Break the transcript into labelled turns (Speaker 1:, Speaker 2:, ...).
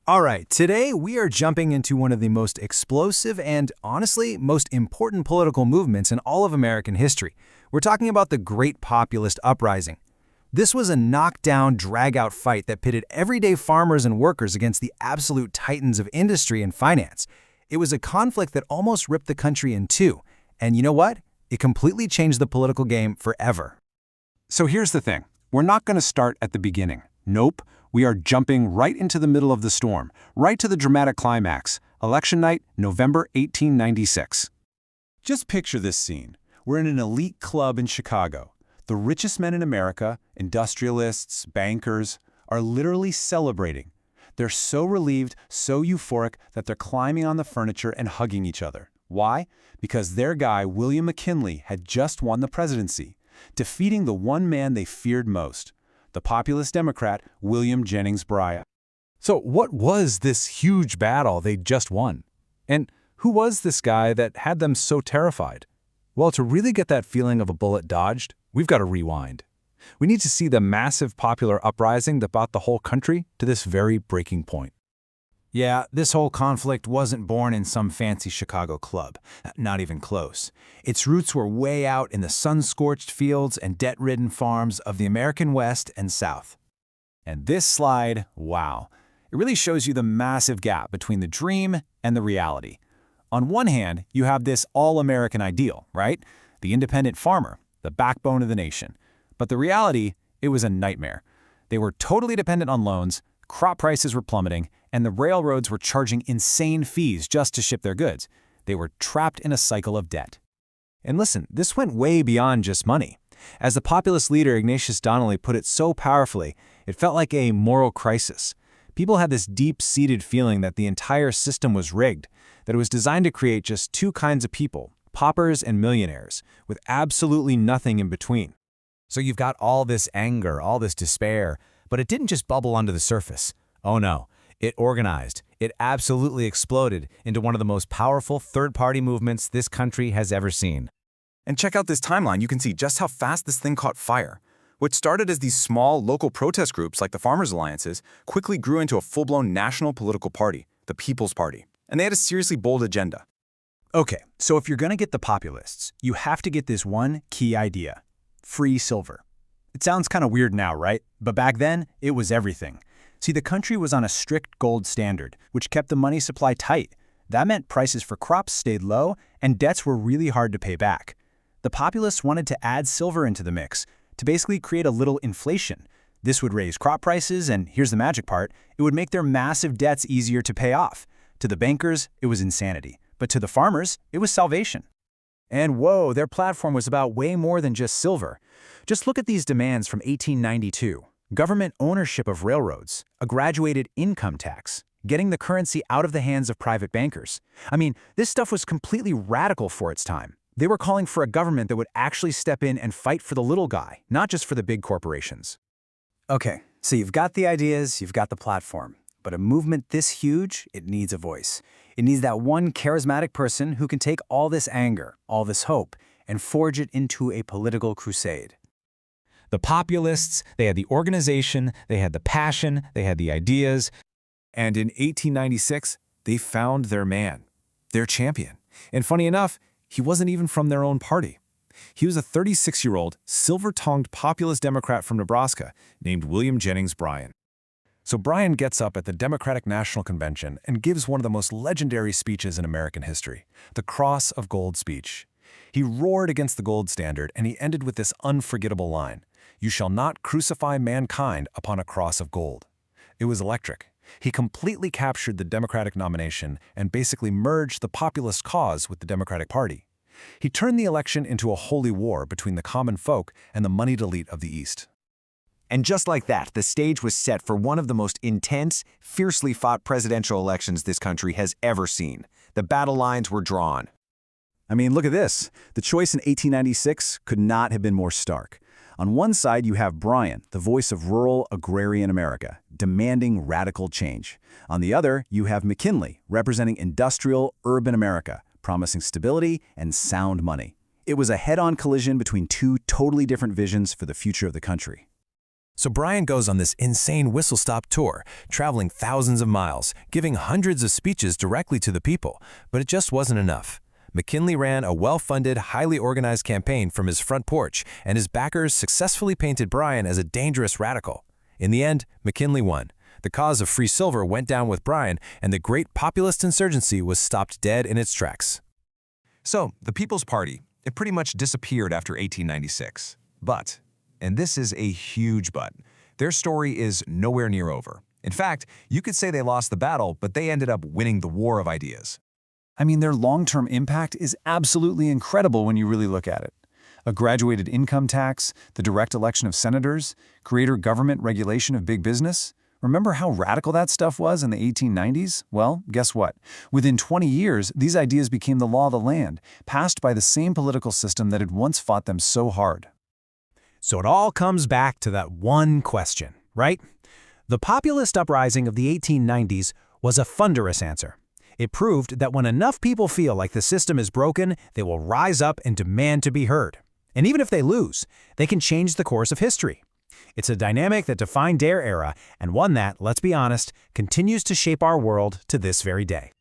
Speaker 1: All right, today we are jumping into one of the most explosive and, honestly, most important political movements in all of American history. We're talking about the Great Populist Uprising. This was a knockdown, drag-out fight that pitted everyday farmers and workers against the absolute titans of industry and finance. It was a conflict that almost ripped the country in two. And you know what? It completely changed the political game forever.
Speaker 2: So here's the thing. We're not going to start at the beginning. Nope. We are jumping right into the middle of the storm, right to the dramatic climax, election night, November 1896. Just picture this scene. We're in an elite club in Chicago. The richest men in America, industrialists, bankers, are literally celebrating. They're so relieved, so euphoric that they're climbing on the furniture and hugging each other. Why? Because their guy, William McKinley, had just won the presidency, defeating the one man they feared most, the populist Democrat, William Jennings Bryan.
Speaker 3: So what was this huge battle they just won? And who was this guy that had them so terrified? Well, to really get that feeling of a bullet dodged, we've got to rewind. We need to see the massive popular uprising that brought the whole country to this very breaking point.
Speaker 1: Yeah, this whole conflict wasn't born in some fancy Chicago club. Not even close. Its roots were way out in the sun-scorched fields and debt-ridden farms of the American West and South. And this slide, wow, it really shows you the massive gap between the dream and the reality. On one hand, you have this all-American ideal, right? The independent farmer, the backbone of the nation. But the reality, it was a nightmare. They were totally dependent on loans, crop prices were plummeting, and the railroads were charging insane fees just to ship their goods. They were trapped in a cycle of debt. And listen, this went way beyond just money. As the populist leader Ignatius Donnelly put it so powerfully, it felt like a moral crisis. People had this deep-seated feeling that the entire system was rigged, that it was designed to create just two kinds of people, paupers and millionaires, with absolutely nothing in between.
Speaker 4: So you've got all this anger, all this despair, but it didn't just bubble under the surface. Oh no. It organized. It absolutely exploded into one of the most powerful third-party movements this country has ever seen.
Speaker 5: And check out this timeline. You can see just how fast this thing caught fire. What started as these small local protest groups like the Farmers' Alliances quickly grew into a full-blown national political party, the People's Party. And they had a seriously bold agenda.
Speaker 1: Okay, so if you're going to get the populists, you have to get this one key idea: free silver. It sounds kind of weird now, right? But back then, it was everything. See, the country was on a strict gold standard, which kept the money supply tight. That meant prices for crops stayed low, and debts were really hard to pay back. The populists wanted to add silver into the mix, to basically create a little inflation. This would raise crop prices, and here's the magic part, it would make their massive debts easier to pay off. To the bankers, it was insanity, but to the farmers, it was salvation. And whoa, their platform was about way more than just silver. Just look at these demands from 1892. Government ownership of railroads, a graduated income tax, getting the currency out of the hands of private bankers. I mean, this stuff was completely radical for its time. They were calling for a government that would actually step in and fight for the little guy, not just for the big corporations. Okay, so you've got the ideas, you've got the platform. But a movement this huge, it needs a voice. It needs that one charismatic person who can take all this anger, all this hope, and forge it into a political crusade.
Speaker 4: The populists, they had the organization, they had the passion, they had the ideas.
Speaker 2: And in 1896, they found their man, their champion. And funny enough, he wasn't even from their own party. He was a 36-year-old, silver-tongued populist Democrat from Nebraska named William Jennings Bryan. So Bryan gets up at the Democratic National Convention and gives one of the most legendary speeches in American history, the Cross of Gold speech. He roared against the gold standard, and he ended with this unforgettable line: "You shall not crucify mankind upon a cross of gold." It was electric. He completely captured the Democratic nomination and basically merged the populist cause with the Democratic Party. He turned the election into a holy war between the common folk and the moneyed elite of the East.
Speaker 6: And just like that, the stage was set for one of the most intense, fiercely fought presidential elections this country has ever seen. The battle lines were drawn.
Speaker 7: I mean, look at this. The choice in 1896 could not have been more stark. On one side, you have Bryan, the voice of rural agrarian America, demanding radical change. On the other, you have McKinley, representing industrial urban America, promising stability and sound money. It was a head-on collision between two totally different visions for the future of the country.
Speaker 2: So Bryan goes on this insane whistle-stop tour, traveling thousands of miles, giving hundreds of speeches directly to the people, but it just wasn't enough. McKinley ran a well-funded, highly organized campaign from his front porch, and his backers successfully painted Bryan as a dangerous radical. In the end, McKinley won. The cause of free silver went down with Bryan, and the great populist insurgency was stopped dead in its tracks.
Speaker 6: So, the People's Party, it pretty much disappeared after 1896. But, and this is a huge but, their story is nowhere near over. In fact, you could say they lost the battle, but they ended up winning the war of ideas.
Speaker 7: I mean, their long-term impact is absolutely incredible when you really look at it. A graduated income tax, the direct election of senators, greater government regulation of big business. Remember how radical that stuff was in the 1890s? Well, guess what? Within 20 years, these ideas became the law of the land, passed by the same political system that had once fought them so hard.
Speaker 1: So it all comes back to that one question, right? The populist uprising of the 1890s was a thunderous answer. It proved that when enough people feel like the system is broken, they will rise up and demand to be heard. And even if they lose, they can change the course of history. It's a dynamic that defined their era, and one that, let's be honest, continues to shape our world to this very day.